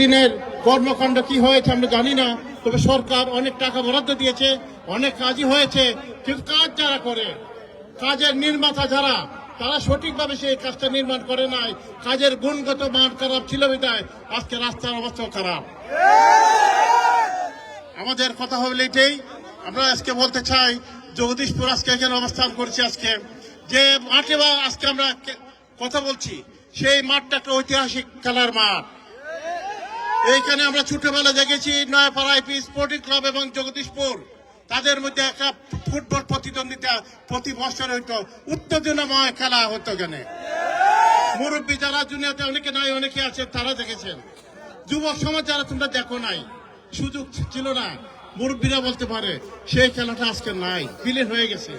দিনের কর্মকাণ্ড কি হয়েছে আমরা জানি না, তবে সরকার অনেক টাকা বরাদ্দ দিয়েছে, অনেক কাজই হয়েছে, কিন্তু কাজ যারা করে, কাজের নির্মাতা যারা, তারা সঠিকভাবে সেই কাজটা নির্মাণ করে নাই। কাজের গুণগত মান খারাপ ছিল বিধায় আজকে রাস্তার অবস্থা খারাপ। আমাদের কথা হলো এটাই, আমরা আজকে বলতে চাই জগদীশপুর আজকে এখানে অবস্থান করছি, আজকে যে মাঠে বা আজকে আমরা কথা বলছি সেই মাঠটা একটা ঐতিহাসিক খেলার মাঠ। এইখানে আমরা ছোটবেলা দেখেছি নয়াপাড়া আইপি স্পোর্টিং ক্লাব এবং জগদীশপুর, তাদের মধ্যে একটা ফুটবল প্রতিদ্বন্দ্বিতা প্রতি বছর হইতো, উত্তেজনাময় খেলা হতো। এখানে মুরব্বী যারা দুনিয়াতে অনেকে নাই, অনেকে আছে, তারা দেখেছেন। যুবক সমাজ যারা তোমরা দেখো নাই, সুযোগ ছিল না, মুরব্বীরা বলতে পারে সেই খেলাটা আজকে নাই, বিলীন হয়ে গেছে।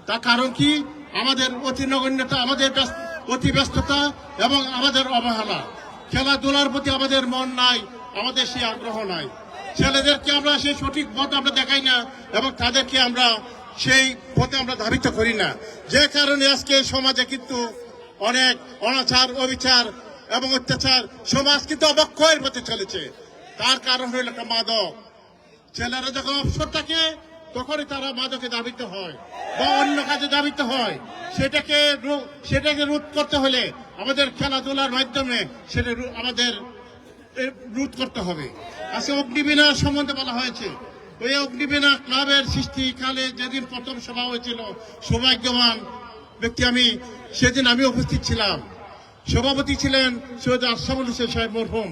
তার কারণ কি? আমাদের অতি নগণ্যতা, আমাদের অতি ব্যস্ততা এবং আমাদের অবহেলা। খেলাধুলার প্রতি আমাদের মন নাই, আমাদের সেই আগ্রহ নাই। ছেলেদেরকে আমরা সেই সঠিক পথ আমরা দেখাই না এবং তাদেরকে আমরা সেই পথে আমরা ধাবিত করি না, যে কারণে আজকে সমাজে কিন্তু অনেক অনাচার, অবিচার এবং অত্যাচার, সমাজ কিন্তু অবক্ষয়ের পথে চলেছে। তার কারণ হইল একটা মাদক। ছেলেরা যখন অবসর থাকে তখনই তারা মাদকে ধাবিত হয় বা অন্য কাজে ধাবিত হয়। সেটাকে রোধ করতে হলে আমাদের খেলাধুলার মাধ্যমে সেটা আমাদের রোধ করতে হবে। আজকে অগ্নিবীণা সম্বন্ধে বলা হয়েছে, ওই অগ্নিবীণা ক্লাবের সৃষ্টিকালে যেদিন প্রথম সভা হয়েছিল, সৌভাগ্যবান ব্যক্তি আমি, সেদিন আমি উপস্থিত ছিলাম। সভাপতি ছিলেন সৈয়দ আশরাফুল হোসেন সাহেব মরহুম,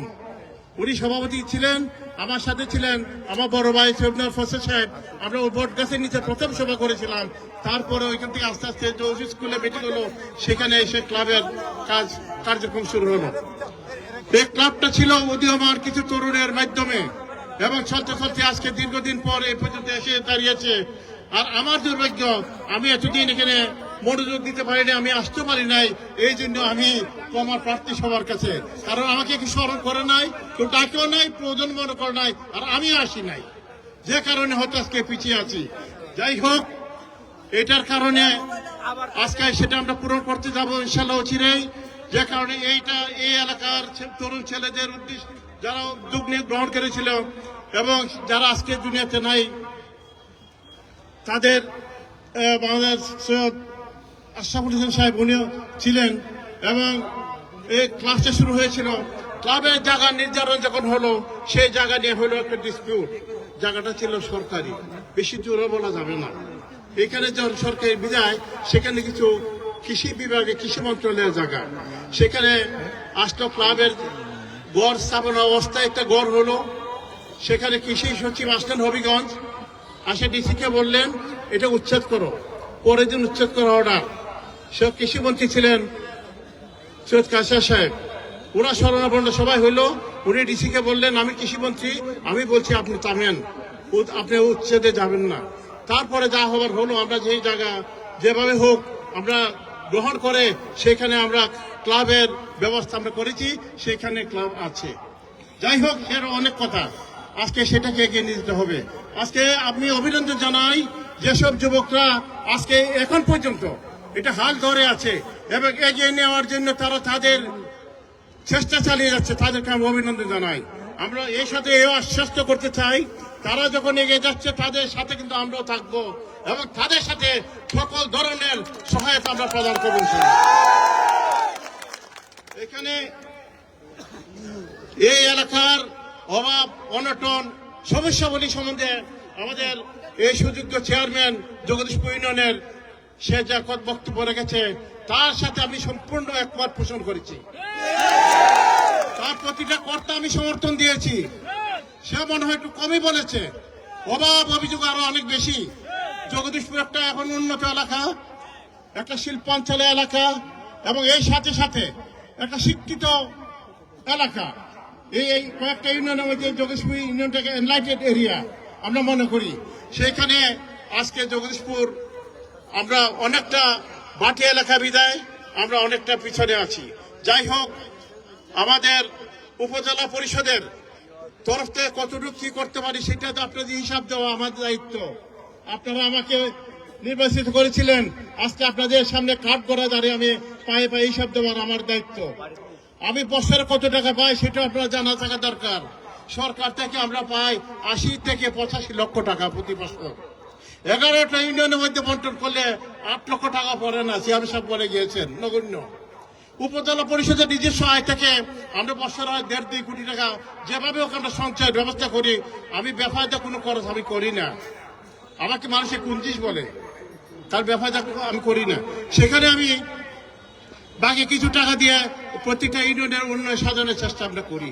উনি সভাপতি ছিলেন। আমার সাথে ছিলেন আমার বড় ভাই সৈয়দ ফসল সাহেব। আমরা বট গাছের নিচে প্রথম সভা করেছিলাম। তারপরে ওইখান থেকে আস্তে আস্তে যে স্কুলে মিটিং হলো, সেখানে এসে ক্লাবের কার্যক্রম শুরু হলো। এই ক্লাবটা ছিল উদীয়মান কিছু তরুণের মাধ্যমে এবং চলতে চলতে আজকে দীর্ঘদিন পর এই পর্যন্ত এসে দাঁড়িয়েছে। আর আমার দুর্ভাগ্য, আমি এতদিন এখানে মনোযোগ দিতে পারিনি, আমি আসতে পারি নাই। এই জন্য আমি আমার প্রার্থী সবার কাছে, কারণ আমাকে কি স্মরণ করে নাই, কেউ ডাকেও নাই, প্রয়োজন মনে করে নাই, আর আমি আসি নাই, যে কারণে হয়তো আজকে পিছিয়ে আছি। যাই হোক, এটার কারণে আজকে সেটা আমরা পূরণ করতে যাবো ইনশাল্লাহ অচিরেই। যে কারণে এই এলাকার তরুণ ছেলেদের উদ্দেশ্য যারা উদ্যোগ নিয়ে গ্রহণ করেছিল এবং যারা আজকে দুনিয়াতে নাই, তাদের আমাদের সৈয়দ আশরাফুল হোসেন সাহেব উনিও ছিলেন এবং এই ক্লাসটা শুরু হয়েছিল। ক্লাবের জায়গা নির্ধারণ যখন হলো, সেই জায়গা নিয়ে হলো একটা ডিসপিউট। জায়গাটা ছিল সরকারি, বেশি জোরে বলা যাবে না। এখানে যখন সরকারি বিদায়, সেখানে কিছু কৃষি বিভাগে, কৃষি মন্ত্রণালয়ের জায়গা, সেখানে আসলো ক্লাবের গড় স্থাপন অবস্থায় একটা গড় হলো। সেখানে কৃষি সচিব আসলেন হবিগঞ্জ, আসে ডিসিকে বললেন এটা উচ্ছেদ করো। পরের দিন উচ্ছেদ করা অর্ডার। সে কৃষিমন্ত্রী ছিলেন সৈয়দ কাশিয়া সাহেব, ওরা শরণাপন্ন সবাই হইলো। উনি ডিসিকে বললেন আমি কৃষিমন্ত্রী, আমি বলছি আপনি থামেন, আপনি উচ্ছেদে যাবেন না। তারপরে যা হবার হলো, আমরা যেই জায়গা যেভাবে হোক আমরা গ্রহণ করে সেখানে আমরা ক্লাবের ব্যবস্থা আমরা করেছি, সেখানে ক্লাব আছে। যাই হোক, এর অনেক কথা, আজকে সেটাকে এগিয়ে নিয়ে যেতে হবে। আজকে আমি অভিনন্দন জানাই যেসব যুবকরা আজকে এখন পর্যন্ত এটা হাল ধরে আছে এবং এগিয়ে নেওয়ার জন্য তারা তাদের চেষ্টা চালিয়ে যাচ্ছে, তাদেরকে আমি অভিনন্দন জানাই। আমরা এর সাথে এও আশ্বস্ত করতে চাই, তারা যখন এগিয়ে যাচ্ছে তাদের সাথে কিন্তু আমরাও থাকবো এবং তাদের সাথে সকল ধরনের সহায়তা আমরা প্রদান করব। এখানে এই এলাকার অভাব অনটন সমস্যাবলী সম্বন্ধে আমাদের এই সুযোগ্য চেয়ারম্যান জগদীশপুর ইউনিয়নের সে যা বক্তব্য রেখেছে, তার সাথে আমি সম্পূর্ণ একমত পোষণ করেছি। তার প্রতিটা কর্তা আমি সমর্থন দিয়েছি। সে মনে হয় একটু কমই বলেছে, অভাব অভিযোগ আরো অনেক বেশি। জগদীশপুর একটা এখন উন্নত এলাকা, একটা শিল্পাঞ্চল এলাকা এবং এই সাথে সাথে একটা শিক্ষিত এলাকা। এই কয়েকটা ইউনিয়নের মধ্যে জগদীশপুর ইউনিয়নটাকে এনলাইটেড এরিয়া আমরা মনে করি। সেইখানে আজকে জগদীশপুর আমরা অনেকটা বাটি এলাকা বিদায় আমরা অনেকটা পিছনে আছি। যাই হোক, আমাদের উপজেলা পরিষদের তরফ থেকে কতটুকু কি করতে পারি সেটা তো আপনাদের হিসাব দেওয়া আমার দায়িত্ব। আপনারা আমাকে নির্বাচিত করেছিলেন, আজকে আপনাদের সামনে কাঠ করা দাঁড়িয়ে আমি পায়ে পায়ে হিসাব দেওয়ার আমার দায়িত্ব। আমি বছরে কত টাকা পাই সেটা আপনারা জানা থাকা দরকার। সরকার থেকে আমরা পাই 80 থেকে 85 লক্ষ টাকা প্রতি বছর। 11টা ইউনিয়নের মধ্যে বন্টন করলে 8 লক্ষ টাকা পড়ে না, সিএম সাহেব বলে গিয়েছেন, নগণ্য। উপজেলা পরিষদের নিজস্ব আয় থেকে আমরা বছর হয় 1.5-2 কোটি টাকা যেভাবে হোক আমরা সঞ্চয়ের ব্যবস্থা করি। আমি বেফায়দা কোনো খরচ আমি করি না। আমাকে মানুষে কুঞ্চিস বলে, তার বেফায়দা আমি করি না। সেখানে আমি বাকি কিছু টাকা দিয়ে প্রত্যেকটা ইউনিয়নের উন্নয়ন সাধনের চেষ্টা আমরা করি।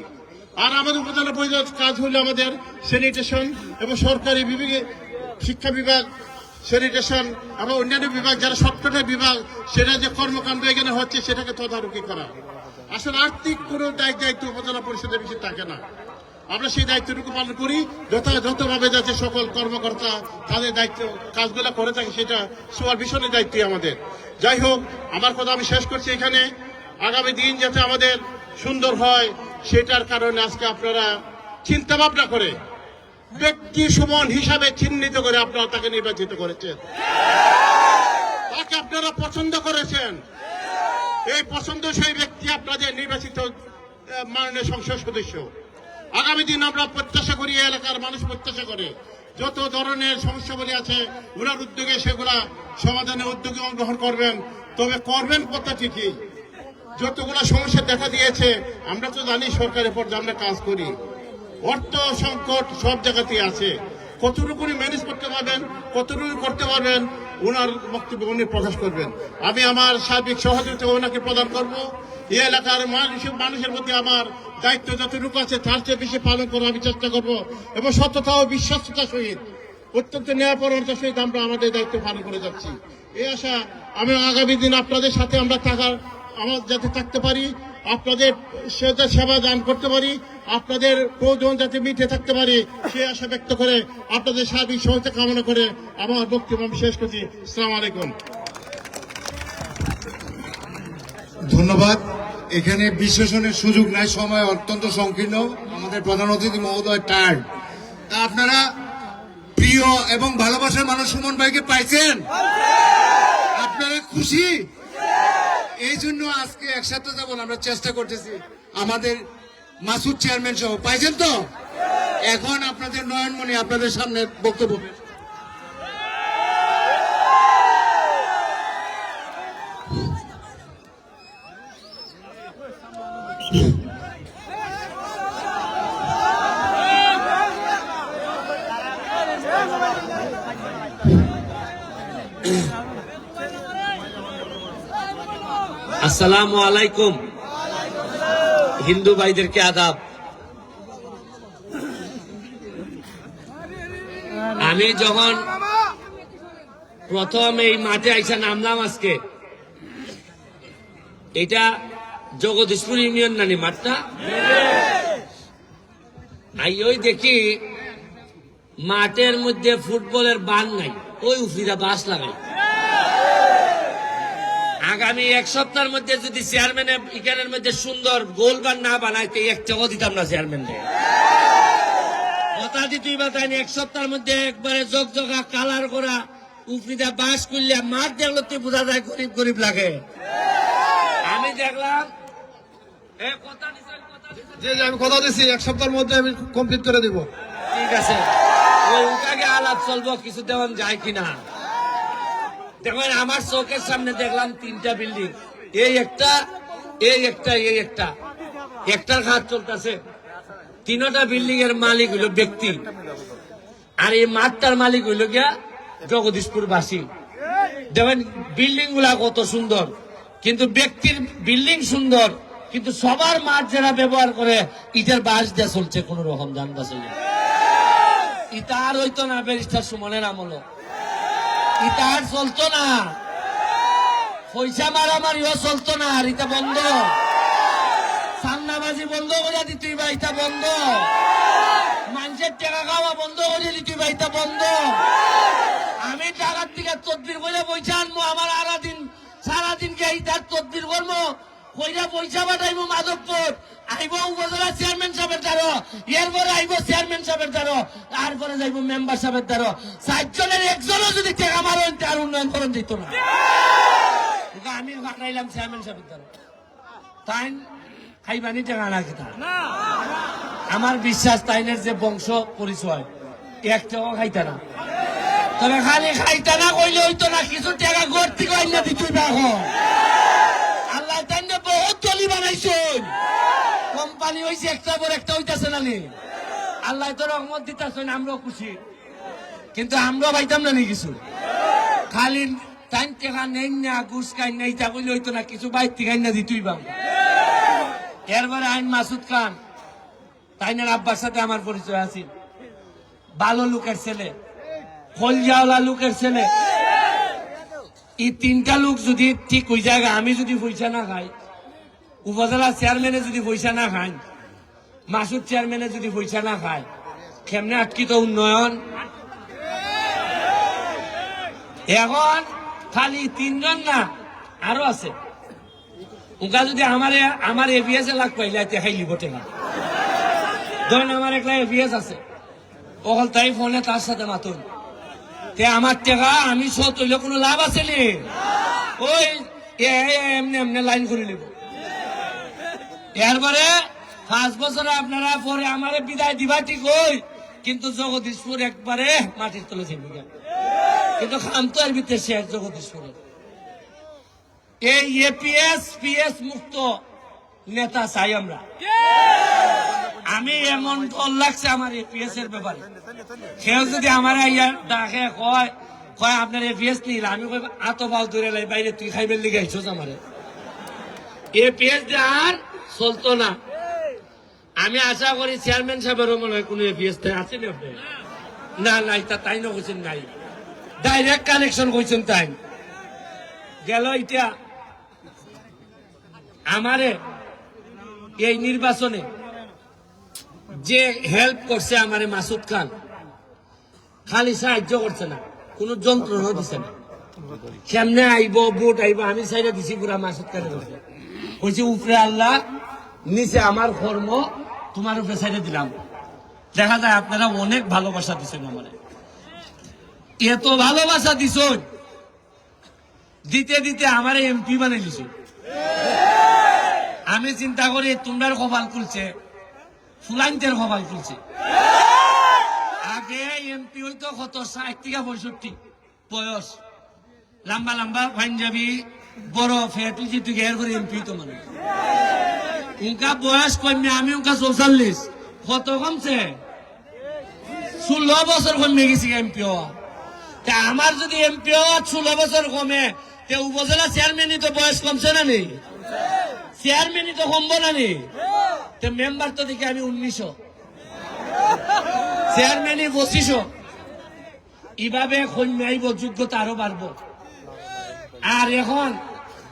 আর আমাদের উপজেলা পরিষদ কাজ হলো আমাদের স্যানিটেশন এবং সরকারি বিভাগে শিক্ষা বিভাগ, স্যানিটেশন এবং অন্যান্য বিভাগ যারা সবকটা বিভাগ সেটা যে কর্মকাণ্ড এখানে হচ্ছে সেটাকে তদারকি করা। আসলে আর্থিক কোনো দায়িত্ব উপজেলা পরিষদের বেশি থাকে না। আমরা সেই দায়িত্বটুকু পালন করি যথাযথভাবে, যাতে সকল কর্মকর্তা তাদের দায়িত্ব কাজগুলো করে থাকে, সেটা সুপারভিশনের দায়িত্বই আমাদের। যাই হোক, আমার কথা আমি শেষ করছি এখানে। আগামী দিন যাতে আমাদের সুন্দর হয় সেটার কারণে আজকে আপনারা চিন্তা ভাবনা করে ব্যক্তি সুমন হিসাবে চিহ্নিত করে আপনারা তাকে নির্বাচিত করেছেন, তাকে আপনারা পছন্দ করেছেন। এই পছন্দ সেই ব্যক্তি আপনাদের নির্বাচিত মাননীয় সংসদ সদস্য। আগামী দিন আমরা প্রত্যাশা করি, এলাকার মানুষ প্রত্যাশা করে যত ধরনের সমস্যাগুলি আছে ওনার উদ্যোগে সেগুলা সমাধানের উদ্যোগে গ্রহণ করবেন। তবে করবেন কথা ঠিকই। যতগুলা সমস্যা দেখা দিয়েছে আমরা তো জানি সরকারের পর্যায়ে আমরা কাজ করি, অর্থ সংকট সব জায়গাতেই আছে। কতটুকু ম্যানেজ করতে পারবেন, কতটুকু করতে পারবেন ওনার বক্তব্য উনি প্রকাশ করবেন। আমি আমার সার্বিক সহযোগিতা ওনাকে প্রদান করব। এই এলাকার মানুষের মধ্যে আমার দায়িত্ব যতটুকু আছে তার চেয়ে বেশি পালন করার আমি চেষ্টা করব এবং সততা ও বিশ্বাসতার সহিত অত্যন্ত ন্যায়পরণতার সহিত আমরা আমাদের দায়িত্ব পালন করে যাচ্ছি। এই আশা আমি আগামী দিন আপনাদের সাথে আমরা আমার যাতে থাকতে পারি, আপনাদের সেবা দান করতে পারি, আপনাদের প্রয়োজন যাতে মিটে থাকতে পারি সে আশা ব্যক্ত করে আপনাদের সার্বিক সহায়তা কামনা করে আমার বক্তব্য আমি শেষ করছি। আসসালামু আলাইকুম। ধন্যবাদ। এখানে বিশ্লেষণের সুযোগ নাই, সময় অত্যন্ত সংকীর্ণ। আমাদের প্রধান অতিথি মহোদয় টায়ার্ড। তা আপনারা প্রিয় এবং ভালোবাসার মানুষ সুমন ভাইকে পাইছেন? আপনারা খুশি? এই জন্য আজকে একসাথে যাবো আমরা চেষ্টা করতেছি, আমাদের মাসুদ চেয়ারম্যান সহ। পাইছেন তো? এখন আপনাদের নয়নমণি আপনাদের সামনে বক্তব্য। আসসালামু আলাইকুম। হিন্দু ভাইদেরকে আদাব। আমি যখন প্রথম এই মাঠে আইসা নামলাম আজকে, এটা জগদীশপুর ইউনিয়ন নানি মাঠটা, ওই দেখি মাঠের মধ্যে ফুটবলের বান নাই, ওই উফিরা বাস লাগাই। আগামী এক সপ্তাহের মধ্যে যদি চেয়ারম্যান এখানের মধ্যে সুন্দর গোল বান না বানাইতে একটাও দিতাম না চেয়ারম্যান। কথা দিতেই বা তাই এক সপ্তাহের মধ্যে একবারে জগজগা কালার করা উফরিদা বাস করলে মাঠ দেখলো তুই বোঝা যায় গরিব গরিব লাগে। আমি দেখলাম আমি কথা দিচ্ছি এক সপ্তাহের মধ্যে আমি কমপ্লিট করে দিব। ঠিক আছে, ওই উঠাকে আলাপ চলবো, কিছু দেওয়ান যায় কিনা। দেখেন আমার চোখের সামনে দেখলাম 3টা বিল্ডিং, এই একটা, এই একটা, এই একটা, একটার কাজ চলতেছে। 3টা বিল্ডিং এর মালিক হইল ব্যক্তি, আর এই মাঠটার মালিক হইল গিয়া জগদীশপুর বাসী। দেখেন বিল্ডিং গুলা কত সুন্দর, কিন্তু ব্যক্তির বিল্ডিং সুন্দর, কিন্তু সবার মাঠ যারা ব্যবহার করে ইটার বাস দিয়ে চলছে কোন রকম জানবা চলে। ইটা আর হইতো না ব্যারিস্টার সুমনের আমল, ইটা আর চলতো না, পয়সা মারামারিও চলতো না, আর এটা বন্ধ। সান্নাবাজি বন্ধ করে দিতেই বা এটা বন্ধ, মানুষের টাকা খাওয়া বন্ধ করে দিতেই বা এটা বন্ধ। আমি টাকার দিকে তদবির করে পয়সা আনবো, আমার সারাদিন কে ইটার তদবির করবো, কইরা পয়সা পাঠাইবো মাধবপুর, আইব উপজেলা চেয়ারম্যান সাহেবের দ্বারা, এরপরে আইব চেয়ারম্যান সাহেবের দ্বারা, তারপরে যাইব মেম্বার সাহেবের দ্বারা। 4 জনের একজনও যদি টাকা মারেন তার উন্নয়ন করেন দিত না। আমি পাঠাইলাম চেয়ারম্যান সাহেবের দ্বারা, তাই খাইবানি টেকা না খেতা আমার বিশ্বাস তাইনের যে বংশ পরিচয় এক টাকাও খাইতা না তবে খালি খাইতা না কইলে হইতো না কিছু টাকা ঘর থেকে আইনা দিতুই এখন আল্লাহ তাইনে বহুত তলি বানাইছেন কোম্পানি হইছে একটা পর একটা হইতাছে না নি আল্লাহ তো রহমত দিতাছেন আমরাও খুশি কিন্তু আমরাও পাইতাম না নি কিছু খালি টাইম টেকা নেই না ঘুষ খাই নাই তা কইলে হইতো না কিছু বাইর থেকে আইনা দিতুই বাং এরপরে আইন মাসুদ খান তাইনের আব্বার সাথে আমার পরিচয় আছে ভালো লোকের ছেলে ফলজাওয়ালা লোকের ছেলে এই তিনটা লোক যদি ঠিক হয়ে যায় আমি যদি পয়সা না খাই উপজেলা চেয়ারম্যানে যদি পয়সা না খাই মাসুদ চেয়ারম্যানে যদি পয়সা না খায় কেমনে আটকিত উন্নয়ন এখন খালি তিনজন না আরো আছে ওকা যদি আমার এভিএস লাগ পাইলে খাইলি বটে না ধরেন আমার একলা এভিএস আছে ওখান তাই ফোনে তার সাথে মাতুন তে আমার টেকা আমি শোধ হইলে কোনো লাভ আছে নি ওই এমনি এমনি লাইন করে নিব এরপরে 5 বছরে আপনারা পরে আমার বিদায় দিবা ঠিক হই কিন্তু জগদীশপুর একবারে মাটির তলে ছেড়ে কিন্তু খাম তো এর ভিতরে শেষ জগদীশপুরে এই এপিএস পিএস মুক্ত নেতা চাই আমরা আমি এমন ডর লাগছে আমার এপিএস এর ব্যাপারে কেউ যদি আমার ডাকে কয় আপনার এপিএস নিল আমি কই আতো বাউ দূরে লাই বাইরে তুই খাইবেন লিগে আইছস আমারে এপিএস আর চলতো না আমি আশা করি চেয়ারম্যান সাহেবেরও মনে হয় কোনো এপিএস আছে না নাই তা তাই না কইছেন নাই ডাইরেক্ট কানেকশন কইছেন তাই গেল এটা আমারে এই নির্বাচনে যে হেল্প করছে আমারে মাসুদ খান খালি সাহায্য করছে না কোন যন্ত্রণা দিছে না কেমনে আইব ভোট আইব আমি সাইডে দিছি পুরা মাসুদ খানের কইছি উপরে আল্লাহ নিচে আমার কর্ম তোমার উপরে সাইডে দিলাম দেখা যায় আপনারা অনেক ভালোবাসা দিচ্ছেন আমারে এত ভালোবাসা দিছেন দিতে দিতে আমার এমপি বানাই দিছ আমি চিন্তা করি তোমরার কপাল খুলছে ফুলাইনদের কপাল খুলছে আগে এমপি হইতো কত 60 থেকে 65 বয়স লম্বা লম্বা পাঞ্জাবি বড় ফেট যেটু এর করে এমপি তো মানে উনকা বয়স কমে আমি উনকা 44 কত কমছে 16 বছর কমে গেছি এমপি হওয়া তা আমার যদি এমপি হওয়া 16 বছর কমে তে উপজেলা চেয়ারম্যানই তো বয়স কমছে না নেই চেয়ারম্যানই তো কমবো না নেই তে মেম্বার তো দেখি আমি 1900 চেয়ারম্যানই 2500 এইভাবে কমে আইব যোগ্যতা আরো বাড়বো আর এখন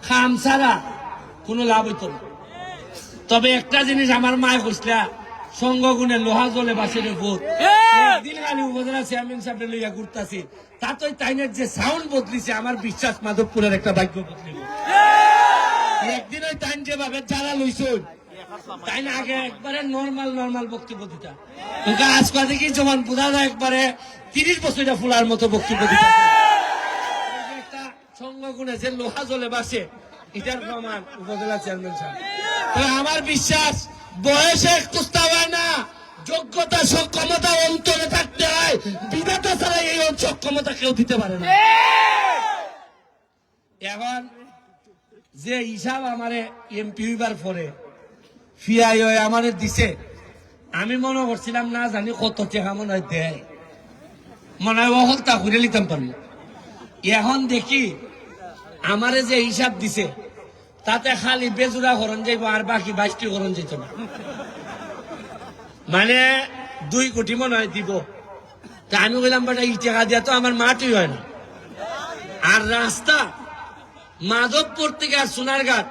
খাম ছাড়া কোনো লাভ হইত না তবে একটা জিনিস আমার মায় কইসলা সংঘগুণে লোহা জলে বাসের ভূত একদিন খালি উপজেলা চেয়ারম্যান সাহেব লইয়া ঘুরতাছি তাতেই তাইনের যে সাউন্ড বদলিছে আমার বিশ্বাস মাধবপুরের একটা ভাগ্য বদলিল একদিন ওই তাইন যেভাবে জ্বালা লইছুন তাই না আগে একবারে নর্মাল বক্তব্য দিতা তোকে আজকাল দেখি যেমন বোঝা যায় একবারে 30 বছর ফুলার মতো বক্তব্য দিতা একটা সংঘগুণে যে লোহা জলে বাসে এটার প্রমাণ উপজেলা চেয়ারম্যান সাহেব আমার বিশ্বাস বয়সে কুস্তা হয় না যোগ্যতা সক্ষমতা অন্তরে থাকতে হয় বিধাতা ছাড়া এই সক্ষমতা কেউ দিতে পারে না এখন যে হিসাব আমারে এমপি হইবার পরে ফিআই আমারে দিছে আমি মনে করছিলাম না জানি কত টাকা মনে হয় দেয় মনে হয় অহলতা ঘুরে নিতাম পারবো এখন দেখি আমারে যে হিসাব দিছে তাতে খালি বেজুরা হরণ যাইব আর বাকি 22টি হরণ যেত না মানে 2 কোটি মনে হয় দিব তা আমি বললাম বাটা এই টাকা দিয়া তো আমার মাটি হয় না আর রাস্তা মাধবপুর থেকে আর সোনারঘাট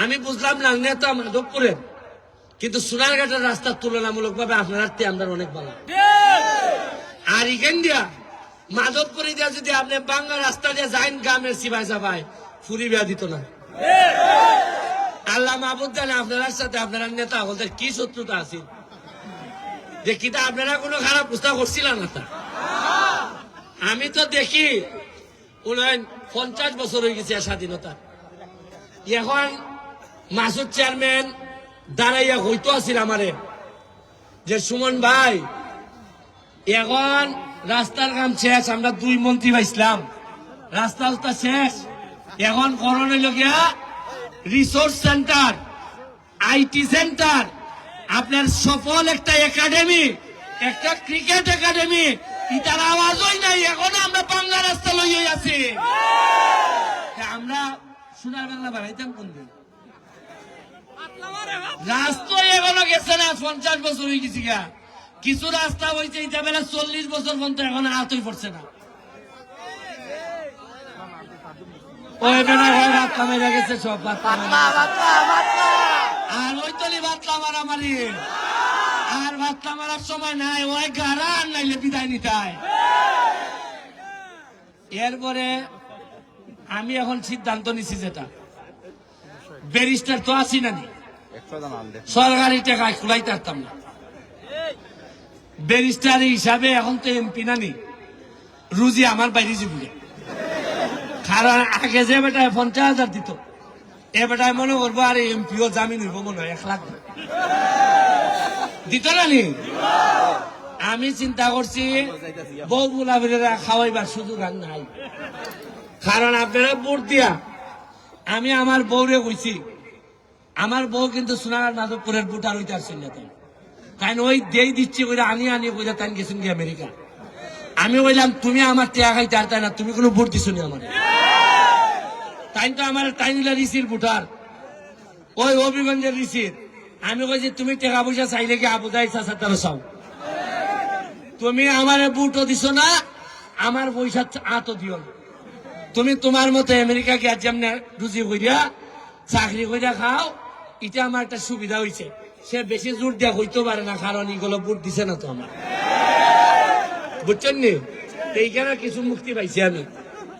আমি বুঝলাম না নেতা মাধবপুরের কিন্তু সোনারঘাটের রাস্তার তুলনামূলক ভাবে আপনার আমরা অনেক ভালো আর এখান দিয়া মাধবপুরে দিয়া যদি আপনি বাংলা রাস্তা দিয়ে যাইন গ্রামের সিপাই সাপাই ফুরি বিয়া দিত না আল্লাহ মাহবুদ জানে আপনার সাথে আপনার নেতা বলতে কি শত্রুতা আছে যে কিটা আপনারা কোনো খারাপ প্রস্তাব করছিলেন না তা আমি তো দেখি 50 বছর হয়ে গেছে স্বাধীনতা এখন মাসুদ চেয়ারম্যান দাঁড়াইয়া হইতো আছিল আমারে যে সুমন ভাই এখন রাস্তার কাম শেষ, আমরা 2 মন্ত্রী পাইছিলাম, রাস্তা শেষ, এখন করণ হইল গিয়া রিসোর্স সেন্টার, আইটি সেন্টার, আপনার সফল একটা একাডেমি, একটা ক্রিকেট একাডেমি, ইটার আওয়াজই নাই, এখন আমরা বাংলা রাস্তা লইয়া আছি। আমরা সোনার বাংলা বাড়াইতাম কোন দিন? রাস্তা এখনো গেছে না, 50 বছর হয়ে গেছি গা। কিছু রাস্তা হয়েছে এটা বেলা 40 বছর পর্যন্ত এখন আতই পড়ছে না। ওই বেলা বাতলা মেরা গেছে, সব বাতলা, আর ওই তলি বাতলা মারামারি, আর বাতলা মারার সময় নাই, ওই গাড়া আর নাইলে বিদায় নিতাই। এরপরে আমি এখন সিদ্ধান্ত নিছি, যেটা ব্যারিস্টার তো আছি না, সরকারি টাকায় খুলাইতে পারতাম না, ব্যারিস্টার হিসাবে এখন তো এমপি নানি, রুজি আমার বাইরে যাবে। কারণ আগে যে বেটায় 50,000 দিত, এ বেটায় মনে করবো আর এমপিও জামিন হইব মনে হয় 1 লাখ দিত না নি। আমি চিন্তা করছি বউ গুলাবিরা খাওয়াইবার সুযোগ আর নাই, কারণ আপনারা ভোট দিয়া আমি আমার বউরে কইছি, আমার বউ কিন্তু সোনার মাধবপুরের ভোটার হইতে আসছেন না, তাই ওই দেই দিচ্ছি কইরা আনি কইরা তাই গেছেন কি আমেরিকা। আমি বললাম তুমি আমার টেকা খাইতে আর তাই না, তুমি কোনো ভোট দিছো নি আমার? তাই তো আমার টাইমিলা রিসির ভোটার, ওই হবিগঞ্জের রিসির। আমি কইছি তুমি টাকা পয়সা চাইলে কি আবু যাই চাচা তারা চাও, তুমি আমার ভোটও দিছো না, আমার পয়সা আতো দিও না। তুমি তোমার মতো আমেরিকা গিয়ে যেমন রুজি কইরা চাকরি কইরা খাও, এটা আমার একটা সুবিধা হয়েছে। সে বেশি জোর দেওয়া হইতে পারে না, কারণ এগুলো ভোট দিছে না তো আমার, বুঝছেন নি? এইখানে কিছু মুক্তি পাইছি আমি।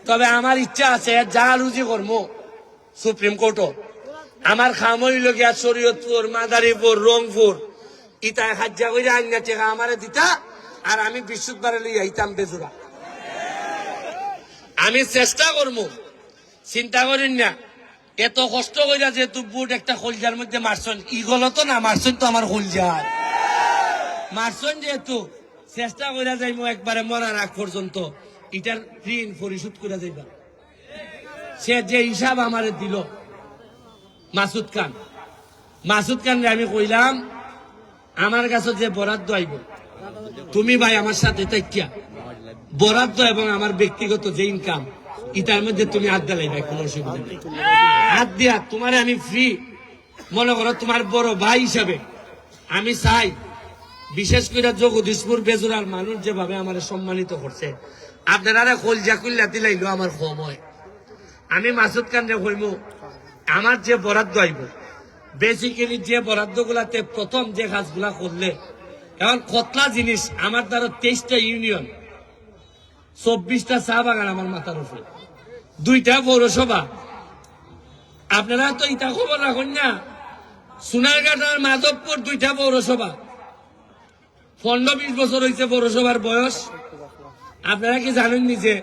তবে আমার ইচ্ছা আছে যা রুজি করবো সুপ্রিম কোর্টও, আমার খাম হইল গিয়া শরীয়তপুর, মাদারীপুর, রংপুর, ইটা হাজ্জা করে আইনা টেকা আমারে দিতা, আর আমি বৃহস্পতিবারে লইয়া আইতাম বেজুরা। আমি চেষ্টা করবো, চিন্তা করেন না, এত কষ্ট কইরা যেহেতু বুট একটা খলজার মধ্যে মারছেন, ইগলো তো না মারছেন তো আমার খলজার মারছেন, যেহেতু চেষ্টা কইরা যাইবো একবারে মরার আগ পর্যন্ত এটার ঋণ পরিশোধ করে যাইবা। সে যে হিসাব আমারে দিল মাসুদ খান রে আমি কইলাম আমার কাছে যে বরাদ্দ আইব, তুমি ভাই আমার সাথে তাইকিয়া বরাদ্দ এবং আমার ব্যক্তিগত যে ইনকাম, ইটার মধ্যে তুমি হাত দিলাই, কোনো অসুবিধা নেই। হাত দিয়া তোমার আমি ফ্রি, মনে করো তোমার বড় ভাই হিসাবে আমি চাই, বিশেষ করে জগদীশপুর বেজুরার মানুষ যেভাবে আমার সম্মানিত করছে, আপনারা কলজা কুল্লা দিলাইলো আমার কম হয়। আমি মাসুদ খান রে কইমু আমার যে বরাদ্দ আইব, বেসিক্যালি যে বরাদ্দ গুলাতে প্রথম যে কাজগুলা করলে, এখন কতলা জিনিস আমার দ্বারা 23টা ইউনিয়ন, 24টা চা বাগান আমার মাথার উপরে, 2টা পৌরসভা। আপনারা তো ইটা খবর রাখুন না, সোনারঘাট আর মাধবপুর 2টা পৌরসভা, 15-20 বছর হয়েছে পৌরসভার বয়স। আপনারা কি জানেননি যে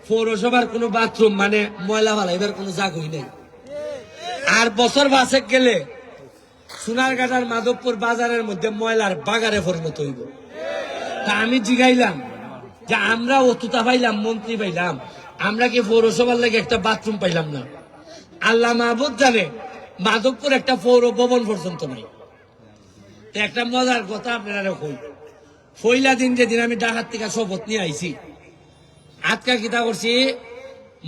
পৌরসভার কোনো বাথরুম মানে ময়লা ফালাইবার কোনো জায়গাই নেই, আর বছর 5 গেলে সোনারঘাট আর মাধবপুর বাজারের মধ্যে ময়লার বাগারে পরিণত হইব। তা আমি জিগাইলাম যে আমরা অতুতা পাইলাম, মন্ত্রী পাইলাম, আমরা কি পৌরসভার লাগে একটা বাথরুম পাইলাম না? আল্লাহ মাহবুদ জানে মাধবপুর একটা পৌর ভবন পর্যন্ত নাই। একটা মজার কথা আপনারা কই, পয়লা দিন যেদিন আমি ডাকাত থেকে শপথ নিয়ে আইছি, আজকা কিতা করছি,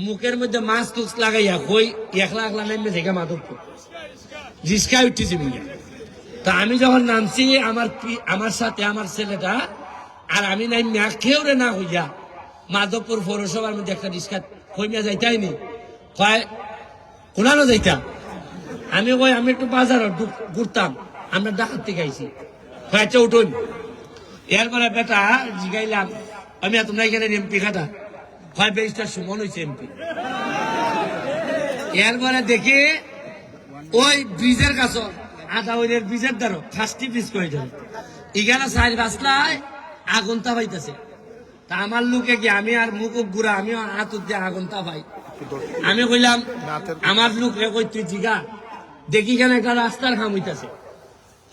মুখের মধ্যে মাছ টুস লাগাইয়া কই একলা নেমে থেকে মাধবপুর রিস্কায় উঠেছি মিয়া। তা আমি যখন নামছি, আমার সাথে আমার ছেলেটা আর আমি নাই মিয়া, কেউ রে না হইয়া মাধবপুর পৌরসভার মধ্যে একটা রিস্কা কইমিয়া যাইতাইনি, কয় কোনানো যাইতা। আমি কই আমি একটু বাজার ঘুরতাম, আমরা ডাকাত থেকে আইছি, কয়েকটা উঠুন। এরপরে বেটা জিগাইলাম আমি তোমরা এখানে এমপি খাটা, কয় ব্যারিস্টার সুমন হয়েছে এমপি। এরপরে দেখি ওই ব্রিজের কাছে আধা ওইদের ব্রিজের দ্বারা ফার্স্ট ব্রিজ করে দেন, এখানে 4-5 আগুন তাপাইতেছে। তা আমার লোকে কি, আমি আর মুখ গুড়া, আমি হাত দিয়ে আগুন তাপাই। আমি কইলাম আমার লোক রে, কই তুই জিগা দেখি কেন একটা রাস্তার খাম হইতেছে,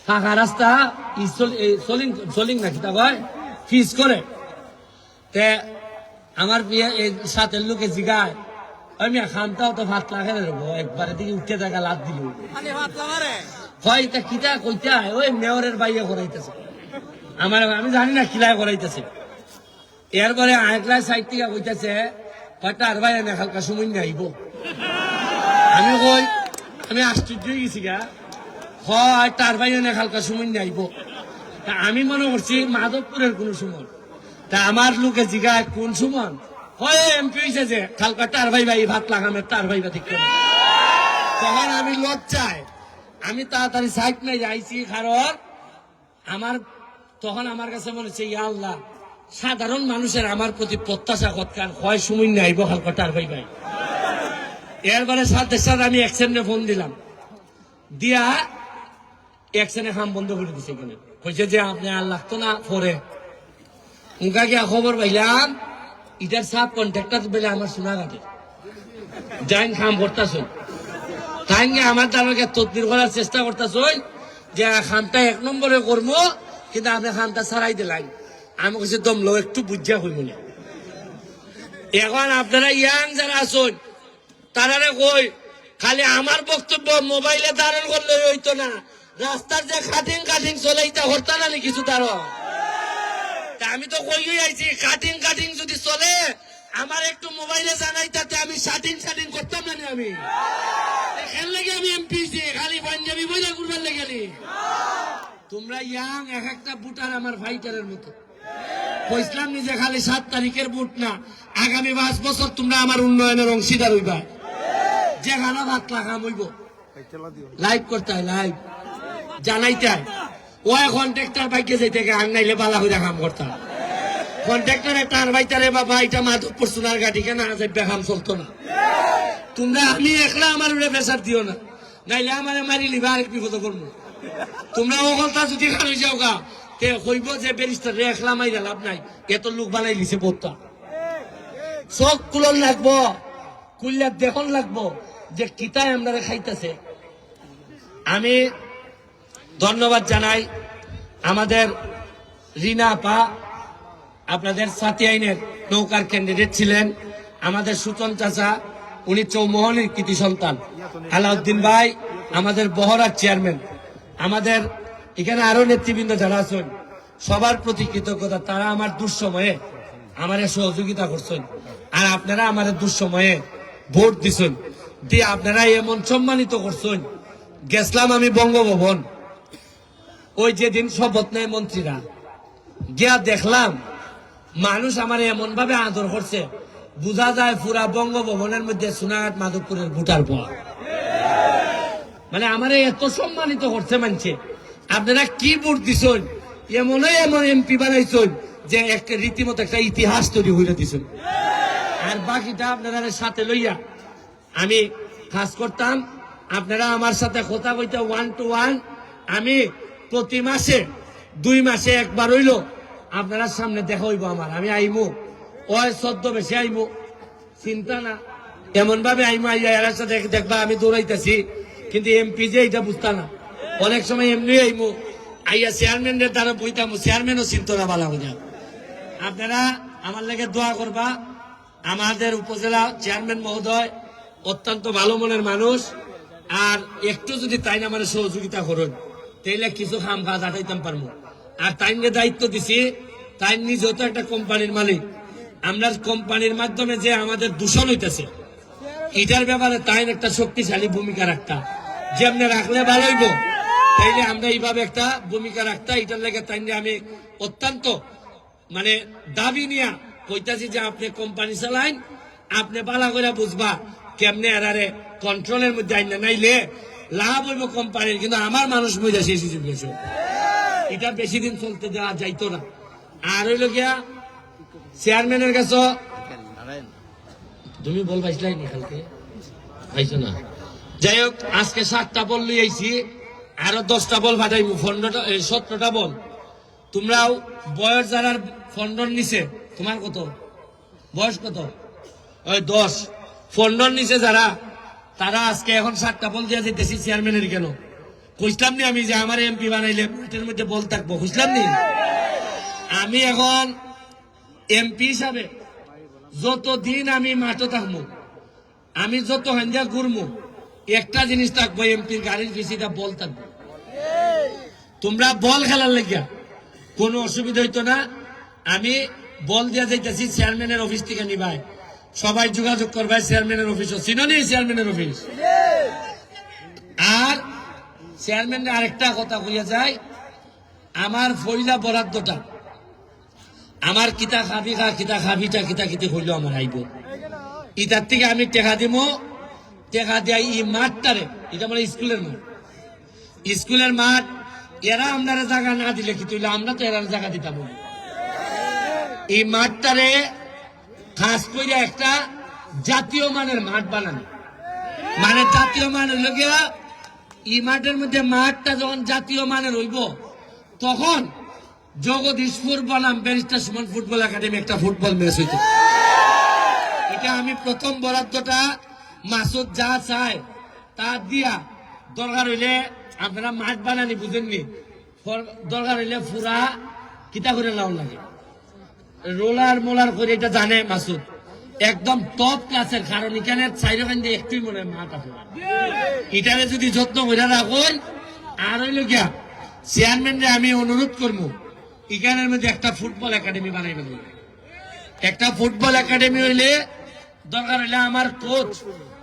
ফাঁকা রাস্তা চলিং নাকি তা ভাই ফিস করে তে আমার বিয়ে এই সাথের লোকে জিগায় আমি খামটাও তো ভাত লাগে দেবো একবারে দিকে উঠে দেখা লাভ দিল হয় তা কিতা কইতা ওই মেয়রের বাইরে করাইতেছে আমার আমি জানি না কিলায় করাইতেছে এরপরে আরেকলা সাইড থেকে কইতেছে হয়তো আর ভাই এনে হালকা সময় নিয়ে আইব আমি কই আমি আশ্চর্য হয়ে গেছি গা হয় তার ভাই এনে হালকা সময় নিয়ে আইব তা আমি মনে করছি মাধবপুরের কোন সুমন তা আমার লোকে জিগায় কোন সুমন হয় এমপি হয়েছে যে কালকা তার ভাই ভাই ভাত লাগামে তার ভাই ঠিক করে তখন আমি লজ্জায় আমি তাড়াতাড়ি সাইড নিয়ে যাইছি কারণ আমার তখন আমার কাছে মনে হচ্ছে ইয়া আল্লাহ সাধারণ মানুষের আমার প্রতি প্রত্যাশা কতকান হয় সময় নেই বহাল কটার ভাই ভাই এরপরে সাথে সাথে আমি অ্যাকশনে ফোন দিলাম দিয়া অ্যাকশনে কাম বন্ধ করে দিছে কিনা কইছে যে আপনি আর লাগতো না পরে উনকা গিয়া খবর পাইলাম ইটার সাব কন্ট্রাক্টর বেলে আমার শোনা কাটে যাইন কাম করতেছ তাই আমার দ্বারা তদবির করার চেষ্টা করতেছ যে খামটা 1 নম্বরে করবো কিন্তু আপনি খামটা ছাড়াই দিলেন আমি কাছে দমলো একটু বুঝা হইব না এখন আপনারা ইয়াং যারা আছেন তারা কই খালি আমার বক্তব্য মোবাইলে ধারণ করলে হইতো না রাস্তার যে কাটিং কাটিং চলে এটা হতো না কিছু তারও আমি তো কই আইছি কাটিং যদি চলে আমার একটু মোবাইলে জানাই তাতে আমি শাটিং করতাম না আমি এর লাগে আমি এমপি খালি পাঞ্জাবি বইলা ঘুরবার লেগে তোমরা ইয়াং এক একটা বুটার আমার ফাইটারের মতো কইসলাম নিজে খালি 7 তারিখের বুট না আগামী 5 বছর তোমরা আমার উন্নয়নের অংশীদার হইবা যে গানা ভাত লাগাম হইব লাইভ করতে হয় লাইভ জানাইতে হয় ওই কন্ট্রাক্টর বাইকে যাইতে আং নাইলে বালা হইয়া কাম করতাম কন্ট্রাক্টরে তার বাইতারে বাবা এটা মাধবপুর সোনার গাড়ি কেন যাইবে কাম চলতো না তোমরা আমি একলা আমার উপরে প্রেসার দিও না নাইলে আমার মারি লিবা আরেক বিপদ করবো তোমরা ওখানটা যদি খালি যাও গা তে কইব যে ব্যারিস্টার রে একলা মাইরা লাভ নাই এত লোক বানাই লিছে পড়তা চোখ কুলন লাগবো কুল্লা দেখন লাগবো যে কিতায় আমরা খাইতেছে আমি ধন্যবাদ জানাই আমাদের রিনা আপা আপনাদের সাথী আইনের নৌকার ক্যান্ডিডেট ছিলেন আমাদের সুচন চাচা উনি চৌমোহনীর কৃতি সন্তান আলাউদ্দিন ভাই আমাদের বহরার চেয়ারম্যান আমাদের এখানে আরো নেতৃবৃন্দ যারা আছেন সবার প্রতি কৃতজ্ঞতা তারা আমার দুঃসময়ে আমার সহযোগিতা করছেন আর আপনারা আমার দুঃসময়ে ভোট দিছেন দিয়ে আপনারা এমন সম্মানিত করছেন গেছিলাম আমি বঙ্গভবন ওই যেদিন শপথ নেয় মন্ত্রীরা গিয়া দেখলাম মানুষ আমার এমন ভাবে আদর করছে বোঝা যায় পুরা বঙ্গভবনের মধ্যে সোনাঘাট মাধবপুরের ভোটার পাওয়া মানে আমার এত সম্মানিত করছে মানছে আপনারা কি ভোট দিছেন এমন এমপি বানাইছেন যে একটা রীতিমতো একটা ইতিহাস তৈরি হইলে দিছেন আর বাকিটা আপনারা সাথে লইয়া আমি কাজ করতাম আপনারা আমার সাথে কথা কইতে 1 to 1 আমি প্রতি মাসে 2 মাসে একবার হইল আপনারা সামনে দেখা হইব আমার আমি আইমু ওই 14 বেশি আইমু চিন্তা না এমন ভাবে আইমু আইয়া এর সাথে দেখবা আমি দৌড়াইতেছি কিন্তু এমপি যে এটা বুঝতা না অনেক সময় এমনি আইমু আইয়া চেয়ারম্যানের দ্বারা বইতামু চেয়ারম্যানও চিন্ত না ভালো হইয়া আপনারা আমার লাগে দোয়া করবা আমাদের উপজেলা চেয়ারম্যান মহোদয় অত্যন্ত ভালো মনের মানুষ আর একটু যদি তাই না মানে সহযোগিতা করুন তাইলে কিছু খাম কাজ আটাইতাম পারবো আর তাইনকে দায়িত্ব দিছি তাই নিজেও তো একটা কোম্পানির মালিক আমরা কোম্পানির মাধ্যমে যে আমাদের দূষণ হইতেছে এটার ব্যাপারে তাই একটা শক্তিশালী ভূমিকা রাখতা যেমনি রাখলে ভালো হইব তাইলে আমরা এইভাবে একটা ভূমিকা রাখতা এটার লেগে তাই আমি অত্যন্ত মানে দাবি নিয়া কইতাছি যে আপনি কোম্পানি চালাইন আপনি বালা করে বুঝবা কেমনে এরারে কন্ট্রোলের মধ্যে আইন না নাইলে লাভ হইব কোম্পানির কিন্তু আমার মানুষ বুঝা সেই সুযোগ গেছে এটা বেশি দিন চলতে দেওয়া যাইতো না আর হইল গিয়া চেয়ারম্যানের কাছে তুমি বল পাইছিলাই নি কালকে পাইছো না যাই হোক আজকে 7টা বল লই আইছি আরো 10টা বল ফাটাইবো 17টা বল তোমরাও বয়স যারা ফন্ডন নিছে তোমার কত বয়স কত ওই 10 ফন্ডন নিছে যারা তারা আজকে এখন 7টা বল দিয়ে যেতেছি চেয়ারম্যানের কেন কইসলাম নি আমি যে আমার এমপি বানাইলে মাঠের মধ্যে বল থাকবো, কইসলাম নি? আমি এখন এমপি হিসাবে যতদিন আমি মাঠে থাকবো, আমি যত হান্দা ঘুরমু, একটা জিনিস থাকবো, এমপির গাড়ির পিছিয়ে বল থাকবো। তোমরা বল খেলার লাগিয়া কোনো অসুবিধা হইতো না। আমি বল দিয়া যাইতেছি চেয়ারম্যানের অফিস থেকে নিবাই, সবাই যোগাযোগ করবাই চেয়ারম্যানের অফিসও, চিনি চেয়ারম্যানের অফিস। আর চেয়ারম্যানের আরেকটা কথা কইয়া যায়, আমার ফইলা বরাদ্দটা আমার কিতা খাবি খা, কিতা খাবিটা কিতা কিতি হইল আমার আইব, ইটার থেকে আমি টেকা দিব। টেকা দিয়া ই মাঠটারে, এটা মানে স্কুলের মাঠ, স্কুলের মাঠ এরা আপনারা জায়গা না দিলে কি তুইলে আমরা তো এরা জায়গা দিতাম। এই মাঠটারে খাস করে একটা জাতীয় মানের মাঠ বানানো, মানে জাতীয় মান হইল গিয়া এই মাঠের মধ্যে, মাঠটা যখন জাতীয় মানের হইব তখন জগদীশপুর বনাম ব্যারিস্টার সুমন ফুটবল একাডেমি একটা ফুটবল ম্যাচ হইত। এটা আমি প্রথম বরাদ্দটা মাসুদ যা চায় তা দিয়া, দরকার হইলে আপনারা মাঠ বানানি বুঝেননি, দরকার হইলে পুরা কিতা করে লাউন লাগে, রোলার মোলার করে, এটা জানে মাসুদ, একদম টপ ক্লাসের। কারণ এখানে চাইরখান দিয়ে একটুই মনে হয় মাঠ আছে, এটারে যদি যত্ন করে রাখুন। আর হইল গিয়া চেয়ারম্যানরে আমি অনুরোধ করবো, এখানের মধ্যে একটা ফুটবল একাডেমি বানাইবেন। একটা ফুটবল একাডেমি হইলে দরকার হইলে আমার কোচ,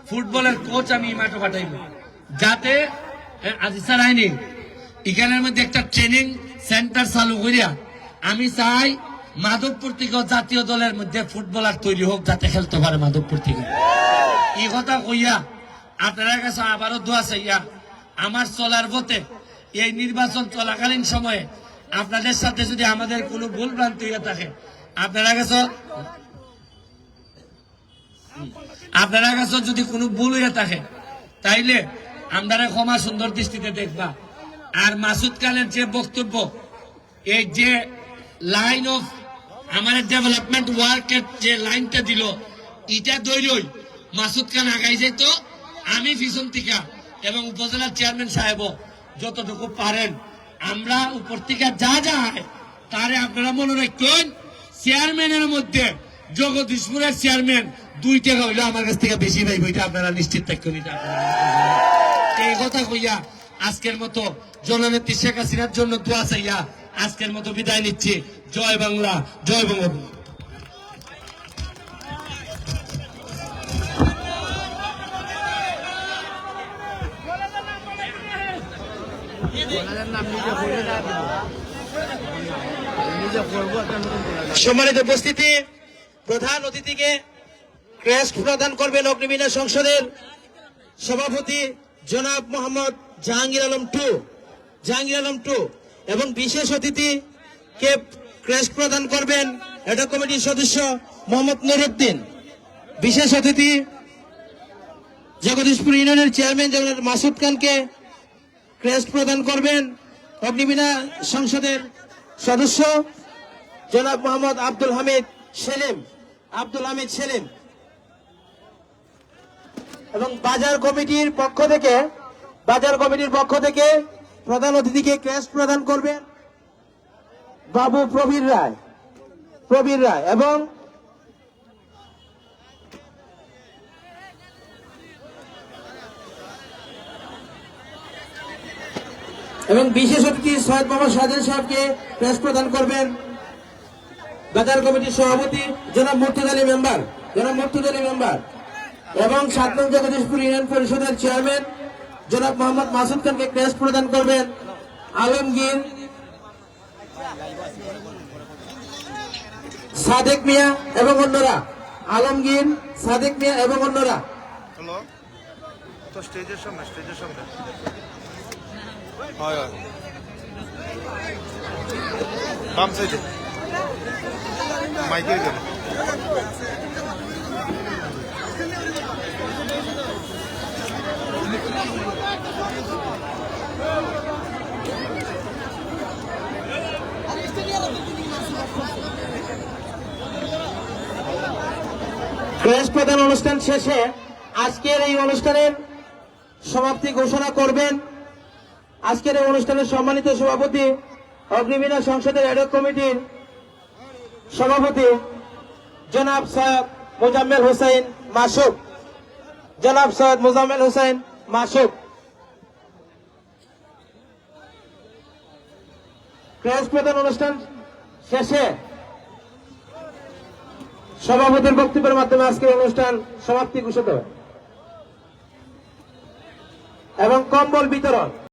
ফুটবলের কোচ আমি মাঠে পাঠাইব, যাতে আজি স্যার আইনি এখানের মধ্যে একটা ট্রেনিং সেন্টার চালু করিয়া আমি চাই মাধবপুর থেকে জাতীয় দলের মধ্যে ফুটবলার তৈরি হোক, যাতে খেলতে পারে মাধবপুর থেকে। এই কথা কইয়া আপনার কাছে আবারও দোয়া চাইয়া, আমার চলার পথে এই নির্বাচন চলাকালীন সময়ে আপনাদের সাথে যদি আমাদের কোনো ভুল ভ্রান্তি হয়ে থাকে, আপনারা কাছে যদি কোনো ভুল হয়ে থাকে, তাইলে আপনারা ক্ষমা সুন্দর দৃষ্টিতে দেখবা। আর মাসুদ খানের যে বক্তব্য, এই যে লাইন অফ আমার ডেভেলপমেন্ট ওয়ার্কের যে লাইনটা দিল, এটা দৈরই মাসুদ খান আগাই যেত, আমি পিছন থেকে এবং উপজেলার চেয়ারম্যান সাহেব যতটুকু পারেন, আমরা উপর থেকে যা যায় তারে আপনারা মনে রাখবেন। চেয়ারম্যানের মধ্যে জগদীশপুরের চেয়ারম্যান 2 টাকা হইলো আমার কাছ থেকে বেশি পাইব, এটা আপনারা নিশ্চিত থাকবেন। এই কথা কইয়া আজকের মতো জননেত্রী শেখ হাসিনার জন্য দোয়া চাইয়া আজকের মতো বিদায় নিচ্ছি। জয় বাংলা, জয় বঙ্গবন্ধু। সম্মানিত উপস্থিতি, প্রধান অতিথিকে ক্রেস্ট প্রদান করবেন অগ্নিবীণা সংসদের সভাপতি জনাব মোহাম্মদ জাহাঙ্গীর আলম টু, এবং বিশেষ অতিথিকে ক্রেস্ট প্রদান করবেন এটা কমিটির সদস্য মোহাম্মদ নুরুদ্দিন। বিশেষ অতিথি জগদীশপুর ইউনিয়নের চেয়ারম্যান জনাব মাসুদ খানকে ক্রেস্ট প্রদান করবেন অগ্নিবীণা সংসদের সদস্য জনাব মোহাম্মদ আব্দুল হামিদ সেলিম, এবং বাজার কমিটির পক্ষ থেকে প্রধান অতিথিকে ক্রেস্ট প্রদান করবেন বাবু প্রবীর রায় এবং বিশেষ অতিথি সৈয়দ মোহাম্মদ শাহজাহান সাহেবকে ক্রেস্ট প্রদান করবেন বাজার কমিটির সভাপতি জনাব মুর্তুজা আলী মেম্বার, এবং 7 নং জগদীশপুর ইউনিয়ন পরিষদের চেয়ারম্যান জনাব মোহাম্মদ মাসুদ খানকে ক্রেস্ট প্রদান করবেন আলমগীর সাদেক মিয়া এবং অন্যরা। হ্যালো, তো স্টেজের সামনে হয় বাম সাইডে মাইকের গেল। ক্রেস্ট প্রদান অনুষ্ঠান শেষে আজকের এই অনুষ্ঠানের সমাপ্তি ঘোষণা করবেন আজকের এই অনুষ্ঠানের সম্মানিত সভাপতি অগ্নিবীণা সংসদের অ্যাডক কমিটির সভাপতি জনাব সৈয়দ মোজাম্মেল হোসেন মাসুক, জনাব সৈয়দ মোজাম্মেল হোসেন মাসুক। ক্রেস্ট প্রদান অনুষ্ঠান শেষে সভাপতির বক্তব্যের মাধ্যমে আজকের অনুষ্ঠান সমাপ্তি ঘোষিত এবং কম্বল বিতরণ।